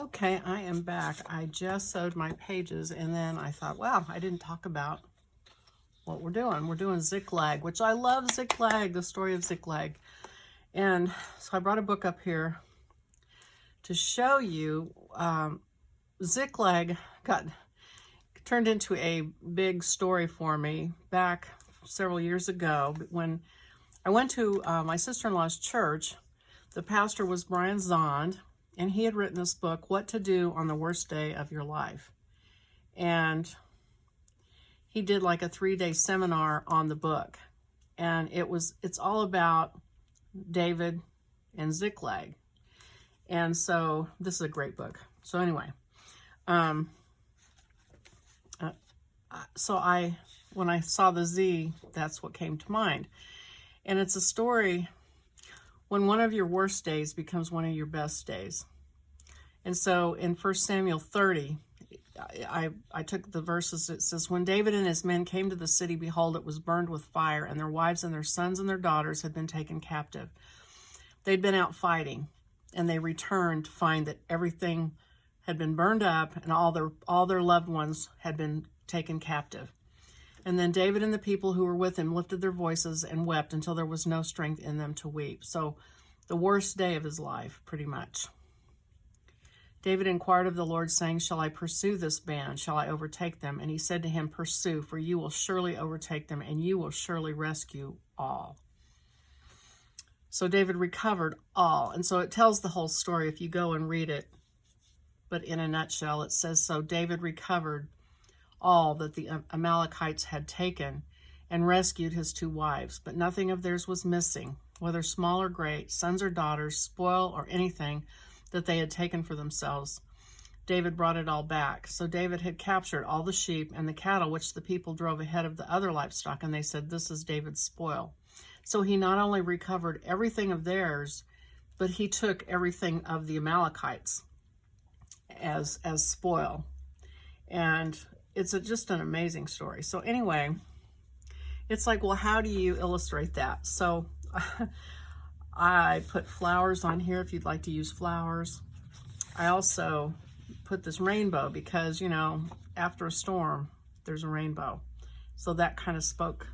Okay, I am back. I just sewed my pages and then I thought, wow, I didn't talk about what we're doing. We're doing Ziklag, which I love Ziklag, the story of Ziklag. And so I brought a book up here to show you. Ziklag got turned into a big story for me back several years ago when I went to my sister-in-law's church. The pastor was Brian Zond, and he had written this book, What to Do on the Worst Day of Your Life. And he did like a 3-day seminar on the book. And it's all about David and Ziklag. And so this is a great book. So anyway, when I saw the Z, that's what came to mind. And it's a story when one of your worst days becomes one of your best days. And so in 1 Samuel 30, I took the verses. It says, when David and his men came to the city, behold, it was burned with fire, and their wives and their sons and their daughters had been taken captive. They'd been out fighting, and they returned to find that everything had been burned up, and all their loved ones had been taken captive. And then David and the people who were with him lifted their voices and wept until there was no strength in them to weep. So the worst day of his life, pretty much. David inquired of the Lord, saying, shall I pursue this band? Shall I overtake them? And he said to him, pursue, for you will surely overtake them, and you will surely rescue all. So David recovered all. And so it tells the whole story if you go and read it. But in a nutshell, it says, so David recovered all that the Amalekites had taken and rescued his 2 wives, but nothing of theirs was missing, whether small or great, sons or daughters, spoil or anything that they had taken for themselves. David brought it all back. So David had captured all the sheep and the cattle which the people drove ahead of the other livestock, and they said, this is David's spoil. So he not only recovered everything of theirs, but he took everything of the Amalekites as spoil. And it's just an amazing story. So anyway, it's like, well, how do you illustrate that? So I put flowers on here if you'd like to use flowers. I also put this rainbow because, you know, after a storm, there's a rainbow. So that kind of spoke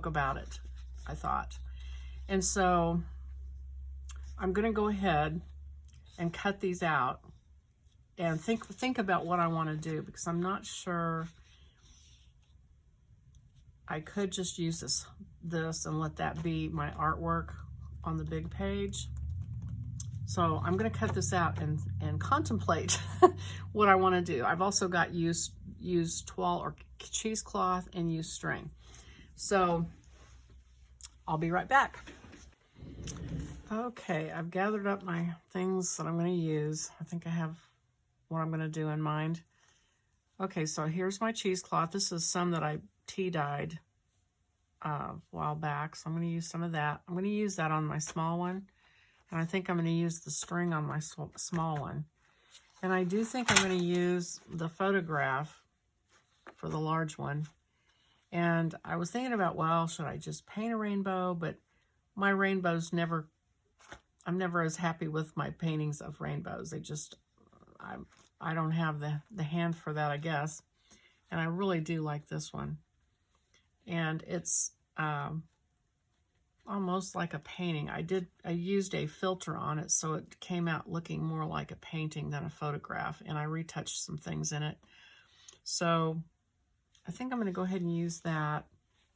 about it, I thought. And so I'm going to go ahead and cut these out and think about what I want to do, because I'm not sure. I could just use this and let that be my artwork on the big page. So I'm going to cut this out and contemplate what I want to do. I've also got used toile or cheesecloth and used string. So I'll be right back. Okay, I've gathered up my things that I'm going to use. I think I have what I'm going to do in mind. Okay, so here's my cheesecloth. This is some that I tea dyed a while back, so I'm going to use some of that. I'm going to use that on my small one, and I think I'm going to use the string on my small one. And I do think I'm going to use the photograph for the large one. And I was thinking about, well, should I just paint a rainbow? But my rainbows I'm never as happy with my paintings of rainbows. They just, I don't have the hand for that, I guess. And I really do like this one. And it's almost like a painting. I used a filter on it, so it came out looking more like a painting than a photograph. And I retouched some things in it. So I think I'm going to go ahead and use that.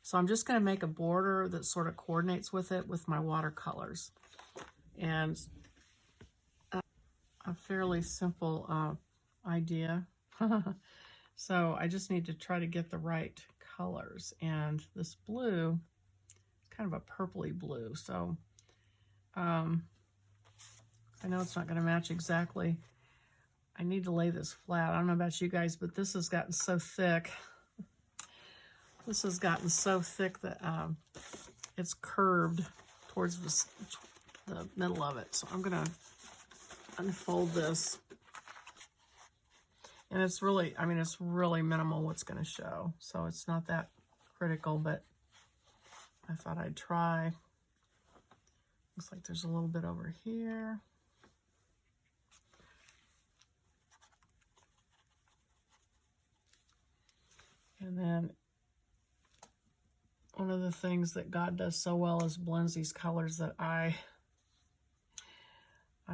So I'm just going to make a border that sort of coordinates with it with my watercolors. And a fairly simple idea. So I just need to try to get the right colors. And this blue is kind of a purpley blue. So I know it's not going to match exactly. I need to lay this flat. I don't know about you guys, but this has gotten so thick. This has gotten so thick that it's curved towards the middle of it. So I'm going to unfold this. And it's really, I mean, it's really minimal what's going to show. So it's not that critical, but I thought I'd try. Looks like there's a little bit over here. then one of the things that God does so well is blends these colors that I'm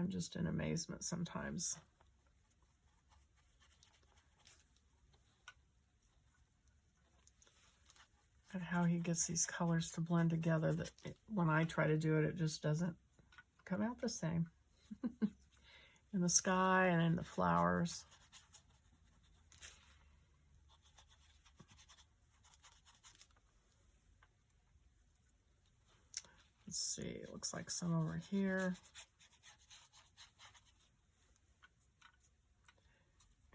just in amazement sometimes. At how he gets these colors to blend together that when I try to do it, it just doesn't come out the same. In the sky and in the flowers. Let's see, it looks like some over here.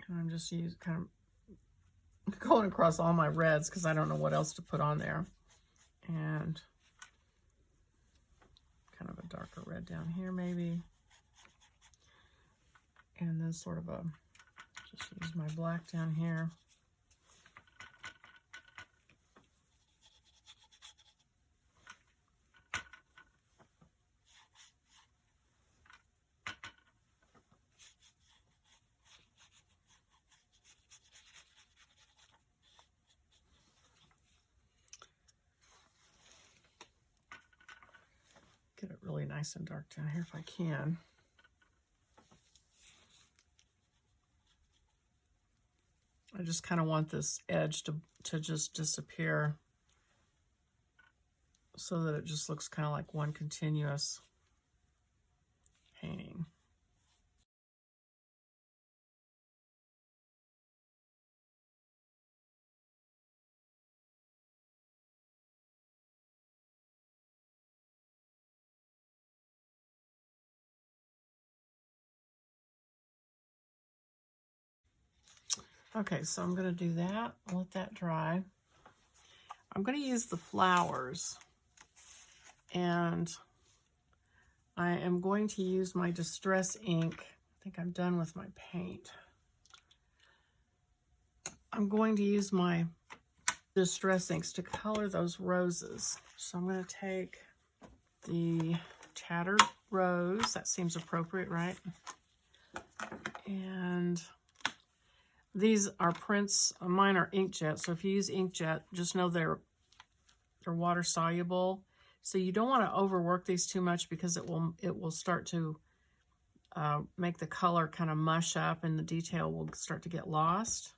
And I'm just kind of going across all my reds because I don't know what else to put on there. And kind of a darker red down here maybe. And then sort of just use my black down here. Get it really nice and dark down here if I can. I just kind of want this edge to just disappear so that it just looks kind of like one continuous painting. Okay, so I'm going to do that, let that dry. I'm going to use the flowers, and I am going to use my Distress ink. I think I'm done with my paint. I'm going to use my Distress inks to color those roses. So I'm going to take the Tattered Rose. That seems appropriate, right? And these are prints. Mine are inkjet. So if you use inkjet, just know they're water soluble. So you don't want to overwork these too much because it will start to make the color kind of mush up and the detail will start to get lost.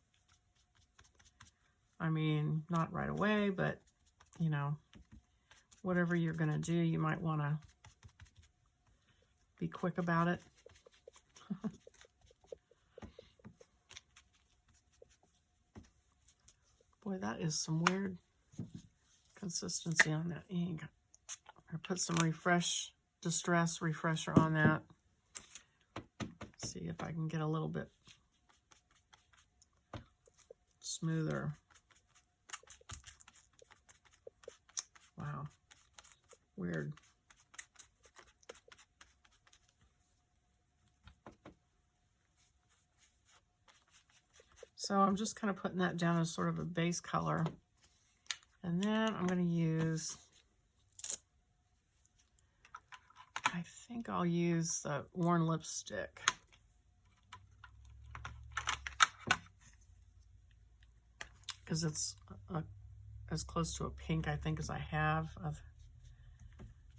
I mean, not right away, but you know, whatever you're going to do, you might want to be quick about it. Boy, that is some weird consistency on that ink. I put some Distress refresher on that. See if I can get a little bit smoother. Wow, weird. So I'm just kind of putting that down as sort of a base color. And then I'm going to use, I think I'll use the Worn Lipstick. Because it's as close to a pink, I think, as I have.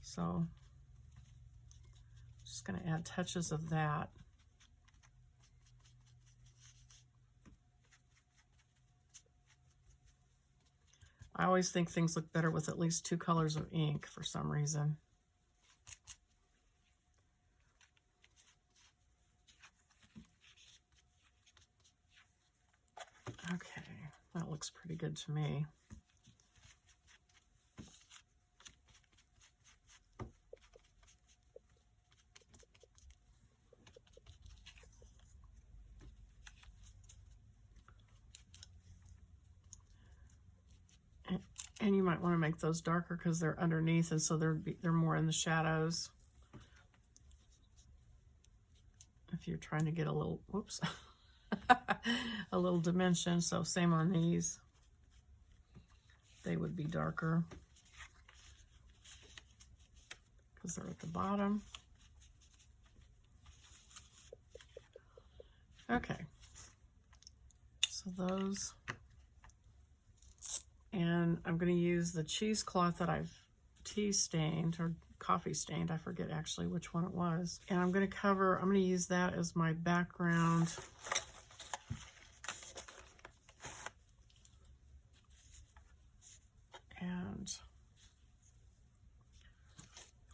So just going to add touches of that. I always think things look better with at least 2 colors of ink for some reason. Okay, that looks pretty good to me. And you might want to make those darker because they're underneath, and so they're more in the shadows. If you're trying to get a little, whoops, a little dimension. So same on these. They would be darker because they're at the bottom. Okay. So those And I'm going to use the cheesecloth that I've tea stained or coffee stained. I forget actually which one it was. And I'm going to use that as my background. And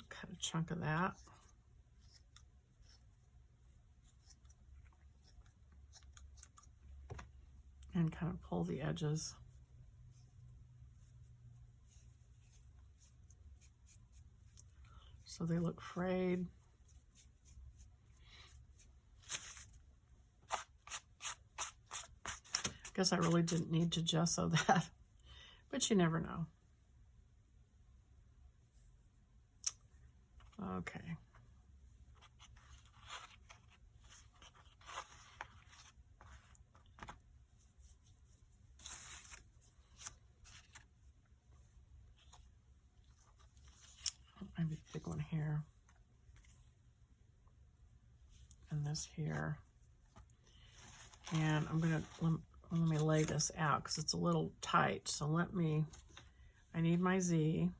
cut a chunk of that. And kind of pull the edges. So they look frayed. Guess I really didn't need to gesso that, but you never know. Okay. Maybe a big one here. And this here. And let me lay this out because it's a little tight. So I need my Z.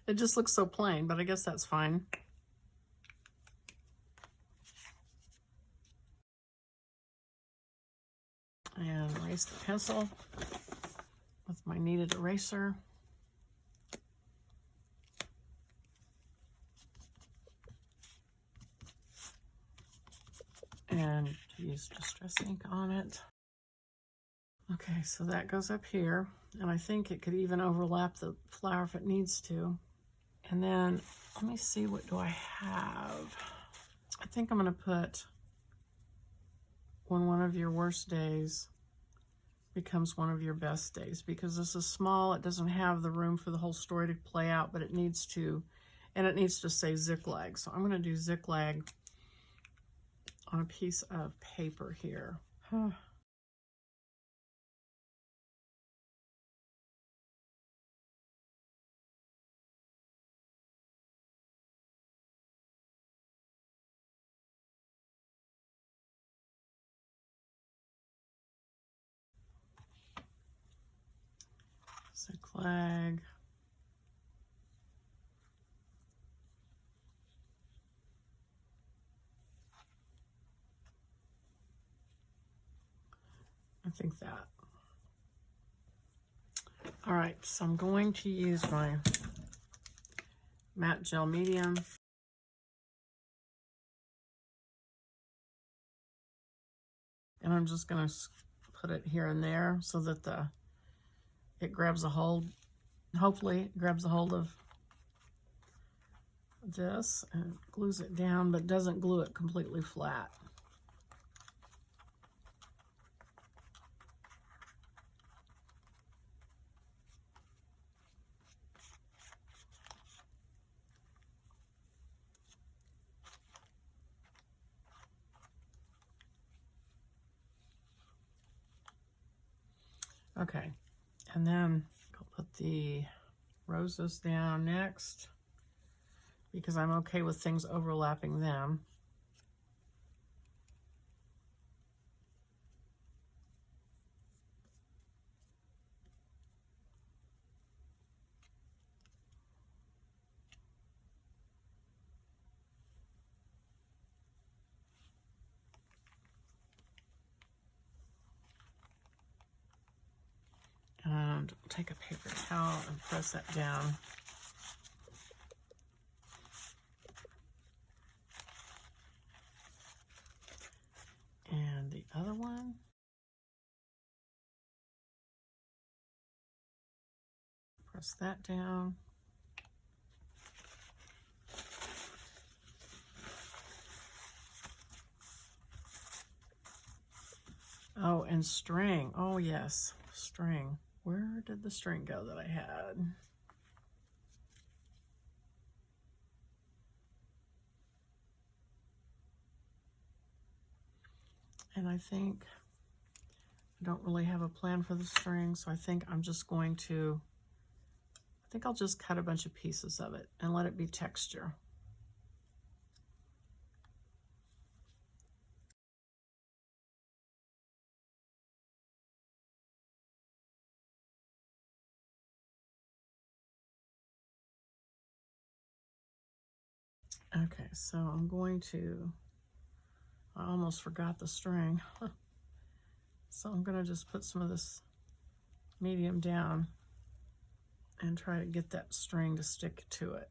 It just looks so plain, but I guess that's fine. And erase the pencil with my kneaded eraser. And use Distress ink on it. Okay, so that goes up here. And I think it could even overlap the flower if it needs to. And then, let me see, what do I have? I think I'm going to put when one of your worst days becomes one of your best days, because this is small. It doesn't have the room for the whole story to play out, but it needs to, and it needs to say Ziklag. So I'm going to do Ziklag on a piece of paper here. Ziklag. I think that. All right, so I'm going to use my matte gel medium. And I'm just going to put it here and there so that it grabs a hold. Hopefully it grabs a hold of this and glues it down, but doesn't glue it completely flat. Okay, and then I'll put the roses down next because I'm okay with things overlapping them. And take a paper towel and press that down. And the other one. Press that down. Oh, and string. Oh, yes, string. Where did the string go that I had? And I think I don't really have a plan for the string, so I think think I'll just cut a bunch of pieces of it and let it be texture. Okay, so I'm going to, I almost forgot the string. So I'm going to just put some of this medium down and try to get that string to stick to it.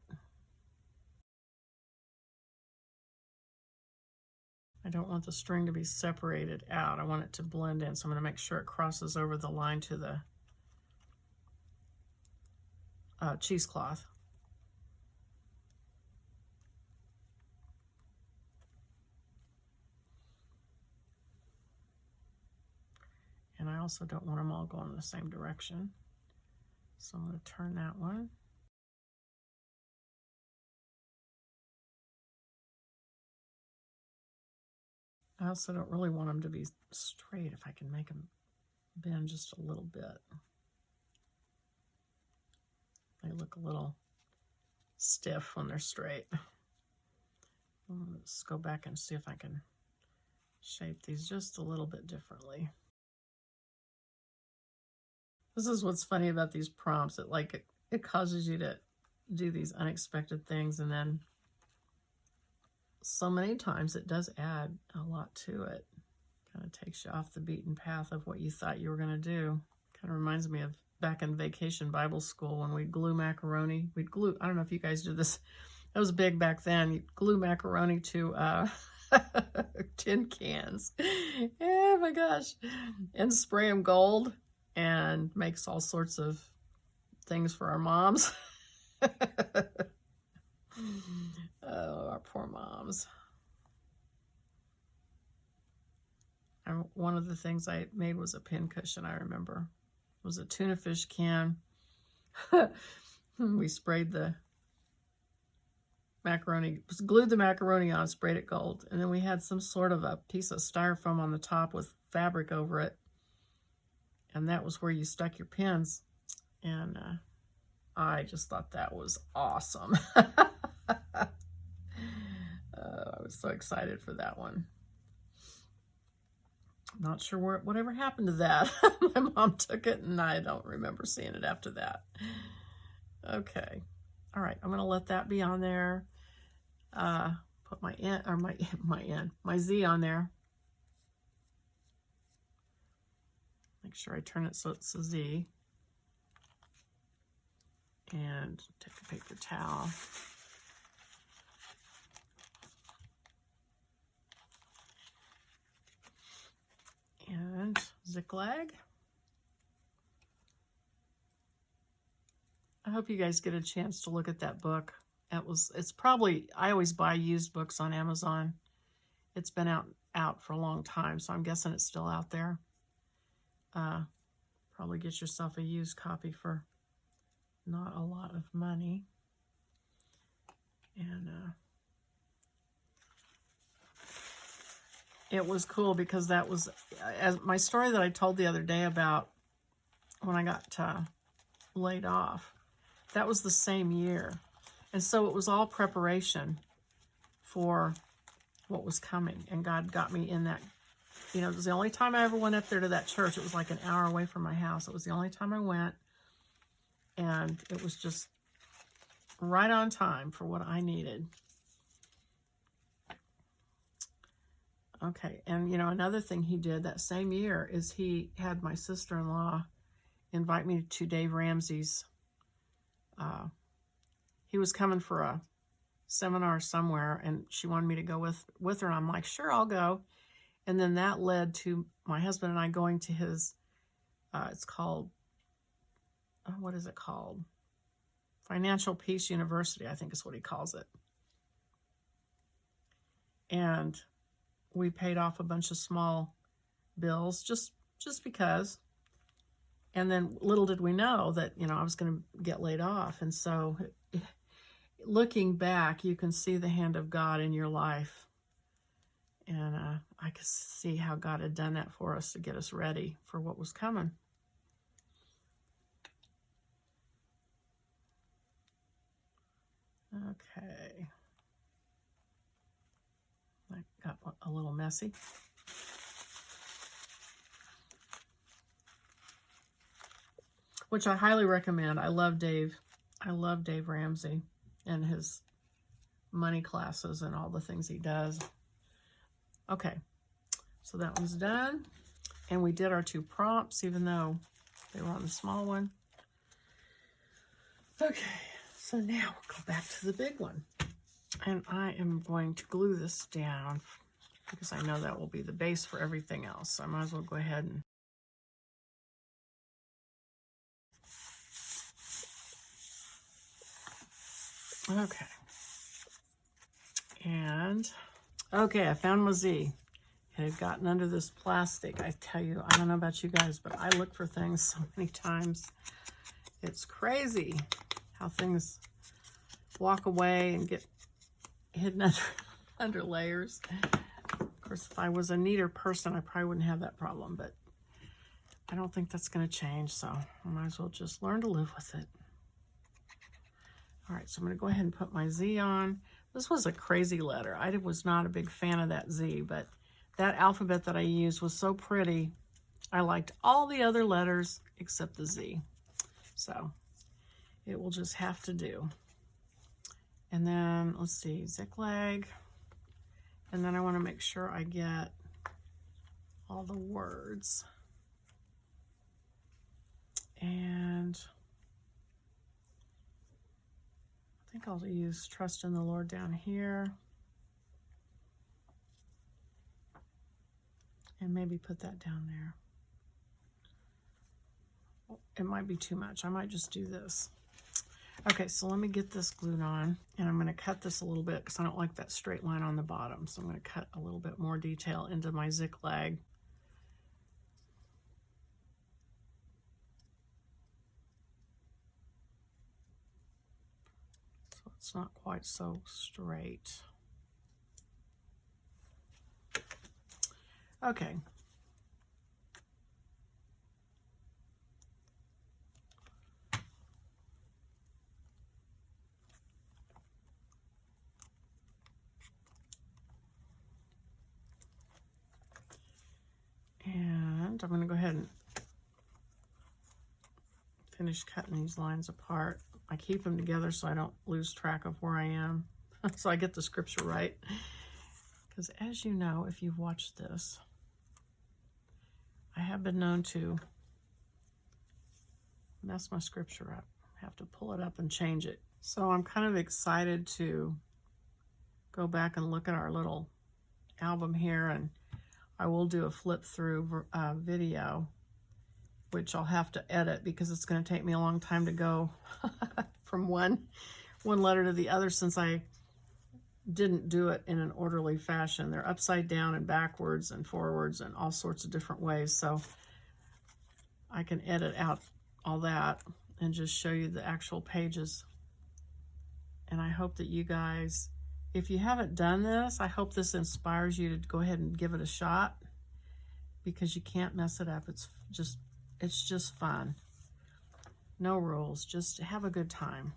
I don't want the string to be separated out. I want it to blend in, so I'm going to make sure it crosses over the line to the cheesecloth. And I also don't want them all going in the same direction. So I'm going to turn that one. I also don't really want them to be straight if I can make them bend just a little bit. They look a little stiff when they're straight. Let's go back and see if I can shape these just a little bit differently. This is what's funny about these prompts. It causes you to do these unexpected things, and then so many times it does add a lot to it. Kind of takes you off the beaten path of what you thought you were going to do. Kind of reminds me of back in Vacation Bible School when we'd glue macaroni. We'd glue, I don't know if you guys do this. That was big back then. You'd glue macaroni to tin cans. Oh my gosh. And spray them gold and makes all sorts of things for our moms. Oh, our poor moms. One of the things I made was a pin cushion, I remember. It was a tuna fish can. We sprayed the macaroni, glued the macaroni on, sprayed it gold, and then we had some sort of a piece of styrofoam on the top with fabric over it, and that was where you stuck your pins. And I just thought that was awesome. I was so excited for that one. I'm not sure whatever happened to that. My mom took it and I don't remember seeing it after that. Okay. All right. I'm going to let that be on there. Put my N, or my Z on there. Make sure I turn it so it's a Z. And take a paper towel. And Ziklag. I hope you guys get a chance to look at that book. It's probably, I always buy used books on Amazon. It's been out for a long time, so I'm guessing it's still out there. Probably get yourself a used copy for not a lot of money. And it was cool because that was, as my story that I told the other day about when I got laid off, that was the same year. And so it was all preparation for what was coming. And God got me in that, you know, it was the only time I ever went up there to that church. It was like an hour away from my house. It was the only time I went. And it was just right on time for what I needed. Okay, and you know, another thing he did that same year is he had my sister-in-law invite me to Dave Ramsey's. He was coming for a seminar somewhere, and she wanted me to go with her, and I'm like, sure, I'll go. And then that led to my husband and I going to his, it's called, what is it called? Financial Peace University, I think is what he calls it. And we paid off a bunch of small bills just because. And then little did we know that, you know, I was going to get laid off. And so looking back, you can see the hand of God in your life. And I could see how God had done that for us to get us ready for what was coming. Okay. That got a little messy. Which I highly recommend. I love Dave. I love Dave Ramsey and his money classes and all the things he does. Okay, so that one's done. And we did our 2 prompts, even though they were on the small one. Okay, so now we'll go back to the big one. And I am going to glue this down because I know that will be the base for everything else. So I might as well go ahead and okay. And okay, I found my Z. It had gotten under this plastic. I tell you, I don't know about you guys, but I look for things so many times. It's crazy how things walk away and get hidden under layers. Of course, if I was a neater person, I probably wouldn't have that problem, but I don't think that's going to change, so I might as well just learn to live with it. All right, so I'm going to go ahead and put my Z on. This was a crazy letter. I was not a big fan of that Z, but that alphabet that I used was so pretty. I liked all the other letters except the Z. So it will just have to do. And then, let's see, Ziklag. And then I want to make sure I get all the words. And I think I'll use Trust in the Lord down here. And maybe put that down there. It might be too much. I might just do this. Okay, so let me get this glued on, and I'm going to cut this a little bit because I don't like that straight line on the bottom. So I'm going to cut a little bit more detail into my Ziklag. So it's not quite so straight. Okay. And I'm going to go ahead and finish cutting these lines apart. I keep them together so I don't lose track of where I am. So I get the scripture right. Because as you know, if you've watched this, I have been known to mess my scripture up. I have to pull it up and change it. So I'm kind of excited to go back and look at our little album here, and I will do a flip through video, which I'll have to edit because it's going to take me a long time to go from one letter to the other since I didn't do it in an orderly fashion. They're upside down and backwards and forwards and all sorts of different ways. So I can edit out all that and just show you the actual pages. And I hope that you guys, if you haven't done this, I hope this inspires you to go ahead and give it a shot because you can't mess it up. It's just fun. No rules, just have a good time.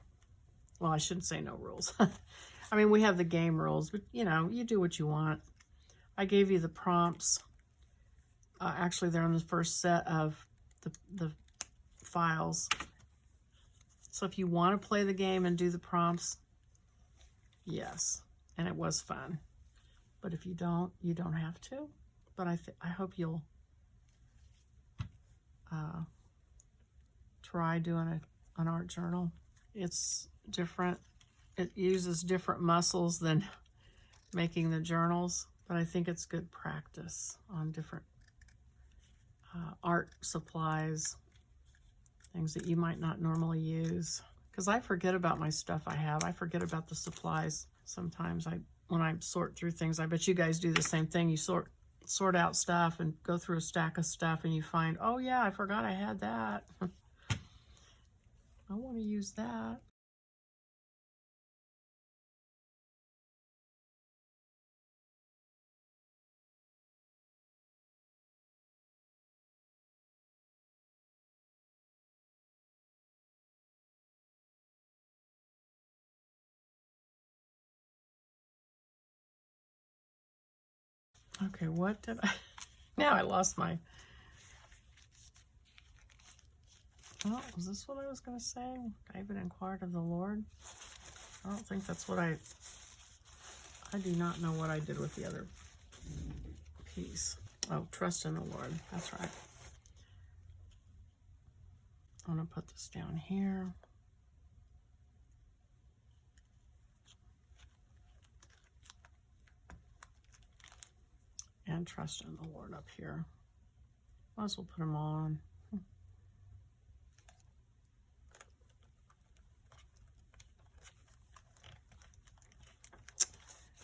Well, I shouldn't say no rules. I mean, we have the game rules, but you know, you do what you want. I gave you the prompts. Actually, they're on the first set of the files. So if you want to play the game and do the prompts, yes. And it was fun. But if you don't, you don't have to. But I hope you'll try doing an art journal. It's different. It uses different muscles than making the journals, but I think it's good practice on different art supplies, things that you might not normally use. Because I forget about my stuff I have. I forget about the supplies sometimes. When I sort through things, I bet you guys do the same thing. You sort out stuff and go through a stack of stuff and you find, oh yeah, I forgot I had that. I want to use that. Okay, what did I... Now I lost my... Oh, was this what I was going to say? David inquired of the Lord. I don't think that's what I do not know what I did with the other piece. Oh, trust in the Lord. That's right. I'm going to put this down here. And trust in the Lord up here. Might as well put them all on.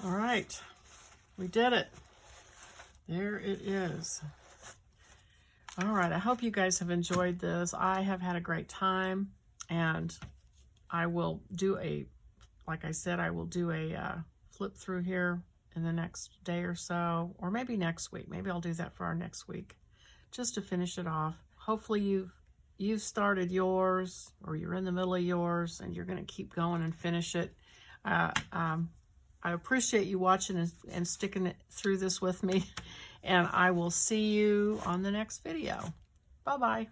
All right, we did it. There it is. All right, I hope you guys have enjoyed this. I have had a great time, and I will do a, like I said, I will do a flip through here in the next day or so, or maybe next week. Maybe I'll do that for our next week, just to finish it off. Hopefully you've started yours, or you're in the middle of yours, and you're going to keep going and finish it. I appreciate you watching and sticking it through this with me, and I will see you on the next video. Bye-bye.